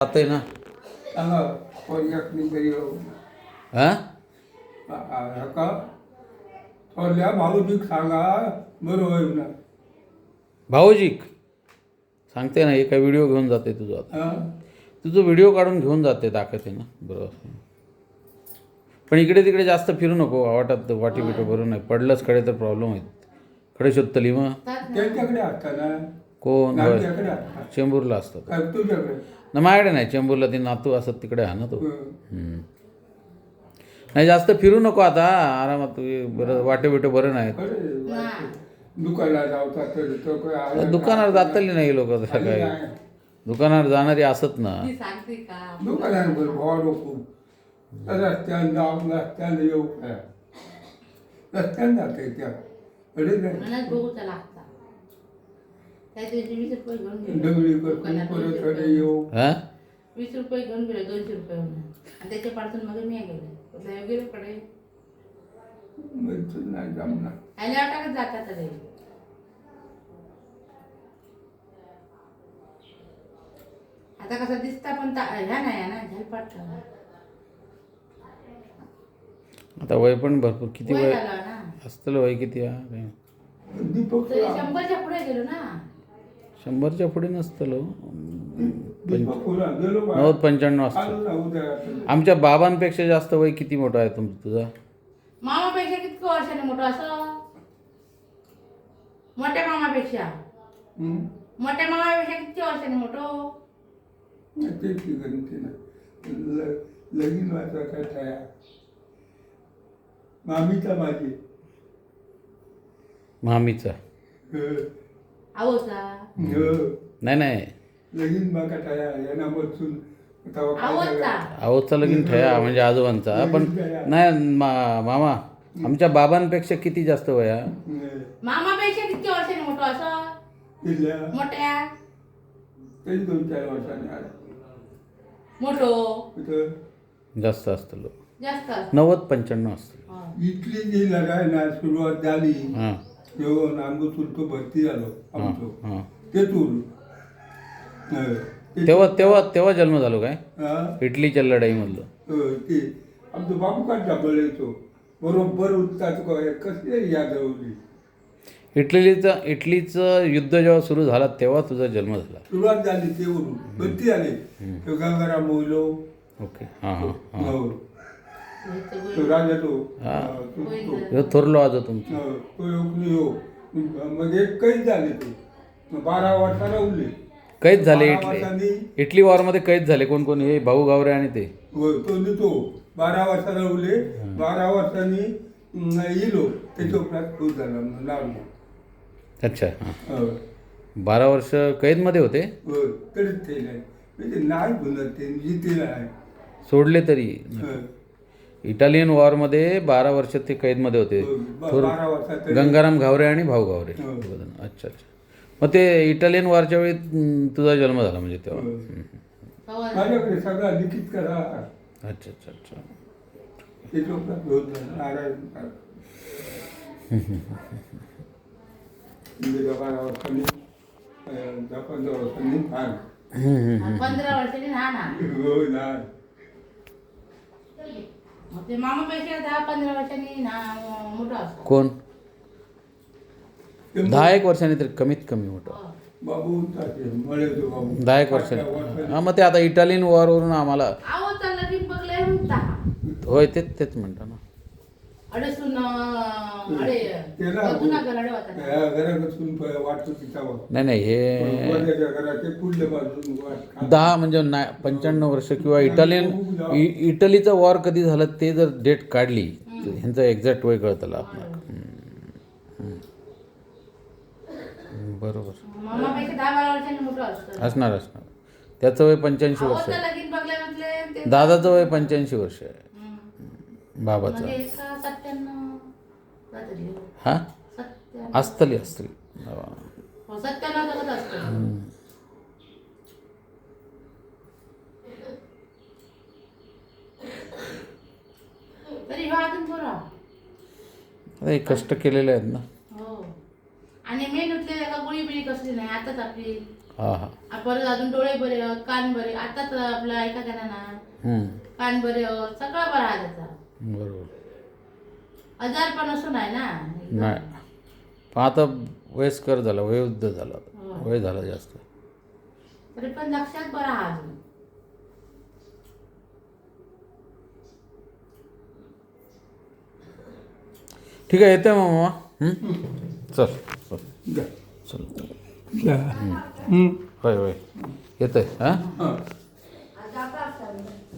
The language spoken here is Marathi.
जाते ना. सांगा कोणत्या तरी हां का थोरल्या भाऊजीक सांगा बरोबर होईल ना. भाऊजीक सांगते ना. एका व्हिडिओ घेऊन जाते तुझं आता. हां तुझं व्हिडिओ काढून घेऊन जाते, दाखवते ना. बरोबर. पण इकडे तिकडे जास्त फिरू नको. वाटत वाटी बिटो भरून नाही पडलंच कडे तर प्रॉब्लेम होईल. कडे शोधतली मग त्यांच्याकडे असतात ना. कोण होय नात्याकडे असतात चेंबूरला असतात काय तुझ्याकडे. ना. माझ्याकडे नाही. चेंबूरला ती नातू असत तिकडे आहे ना तो. हं. नाही जास्त फिरू नको आता. आरामात बरं वाटे बिटो बरं नाहीत. खरं दुकानात जावतात तर तो काय आला का? दुकानावर जातली नाही लोक सकाळी. नाही. दुकानावर जाणारी असत ना. दुकानात बरं भाव नको. रस्त्यानं जाऊन रस्त्यानं येऊ काय रस्त्यानं जाते त्या अरे नाही दगडी करून परत अरे येऊ. हां 20 रुपये घेऊन गेलो 200 रुपये म्हणून आणि त्याच्या पार्सल मध्ये मी गेले गेलो कडे नाही जमणार. आणि टाकत जातात रे. आता कसं दिसता पण ह्या नाही ना झलपाट आता वय पण भरपूर. किती वय झालं ना. असतं वय किती हा काय? दीपक तरी 100च्या पुढे गेलो ना. 100च्या पुढे नसतं लो. दीपक फुला गेलो बा. 90-95 असतं. आलो ना उद्या. आमच्या बाबांपेक्षा जास्त वय किती मोठं आहे तुझा? मामापेक्षा किती वर्षाने मोठं असं. मोठ्या मामापेक्षा हं? मोठ्या मामापेक्षा किती वर्षाने मोठं. ते ती गणती ना लगीन व्हायचा काय छाया मामीचा माझी मामीचा आवसा नाही नाही. लगीन बघा छाया यांना बसून आवसा आवचा लगीन ठया म्हणजे आजोबांचा. पण नाही मामा आमच्या बाबांपेक्षा किती जास्त वय हा? मामापेक्षा किती वर्षाने मोठं असं. दिल्या मोठ्या तरी 2-4 वर्षांनी आला मोठो तिथं जास्त असतं लो. जास्त 90-95 असतं. इथली जी लढाई ना सुरुवात झाली हां तेव्हा आमचं चुलतो भरती झालो हां आमचं हां. तेथून तेव्हा तेव्हा तेव्हा जन्म झालो काय इटलीच्या इटलीच्या लढाईमधलं? ते आमचं बापू काय डबलायचो बरोबर उत्तात कसले यादवली इटलीचं युद्ध जेव्हा सुरू झाला तेव्हा तुझा जन्म झाला. सुरुवात झाली तेवढून भरती आले तो गंगाराम मोहिलो ओके हां हां हां. तो राजा तो हां. तो ह्यो थोरलो आजो तुमचं. योगली हो म्हणजे कैद झाले ते 12 वर्षाला उरले. कैद झाले 12 वर्षांनी इटली वॉरमध्ये कैद झाले कोण कोण? हे भाऊ गावरे आणि ते. तो 12 वर्षाला उरले. 12 वर्षांनी येलो त्याच्या उपरात खूप झाला लावला. अच्छा हां. 12 वर्ष कैदमध्ये होते. तरीच ते नाही म्हणजे नाही बोलत ते जिथे नाही सोडले तरी. इटालियन वॉरमध्ये 12 वर्ष ते कैदमध्ये होते. 12 वर्षात गंगाराम घावरे आणि भाऊ घावरे. अच्छा अच्छा. मग ते इटालियन वॉरच्या वेळी तुझा जन्म झाला म्हणजे तेव्हा. माझ्याकडे सगळा लिखित करा अच्छा अच्छा अच्छा. ते लोकात होत नारायण 12 वर्षांनी 10-15 वर्षांनी फार 15 वर्षांनी लहान हो ना. मग ते मामापेक्षा 10-15 वर्षांनी मोठं असतं. कोण 10-1 वर्षांनी तरी कमीत कमी मोठं. बाबू मळे तो बाबू 10-1 वर्षांनी. हां मग ते आता इटालियन वॉरवरून आम्हाला आहो चालला की बघले म्हणता होय तेच म्हणतो ना. अडसून अडे त्याला जुना गलाडे होता. घरापासून वाटतो तिच्यावर नाही नाही हे वरच्या घराचे पुढल्या बाजून वाट 10 म्हणजे 95 वर्ष किंवा इटलीचं वॉर कधी झालं ते जर डेट काढली तर ह्यांचं एक्झॅक्ट वय कळतं आपल्याला. बरोबर मामापेक्षा 10-12 वर्षांनी मोठं असतं. असणार. त्याचं वय 85 वर्ष अहो आहे. त्याला लगीन बघले म्हटले ते दादाचं वय 85 वर्ष आहे. बाबाचं म्हणजे 97 काहीतरी. हां 97 असतली हो 97 जगत असतं. तरी हा अजून बरा. हे कष्ट केलेले आहेत ना. हो आणि मेन उठले का गोळी बिळी कसली नाही आताच आपली हां हां परत अजून डोळे बरे आहेत, कान बरे, आता तर आपलं ऐका का ना, हम्म. कान बरे आहेत, सगळं बरं आहे त्याचा. बरोबर. आजार पण असं नाही ना. नाही पण आता वयस्कर झाला, वयोवृद्ध झाला, हो. वय झालं जास्त. तरी पण लक्षात बरं आहे अजून. ठीक आहे, येते मग मामा. चल चल जा. चल. जा. हं. होय होय येतंय हां. हां. आता असं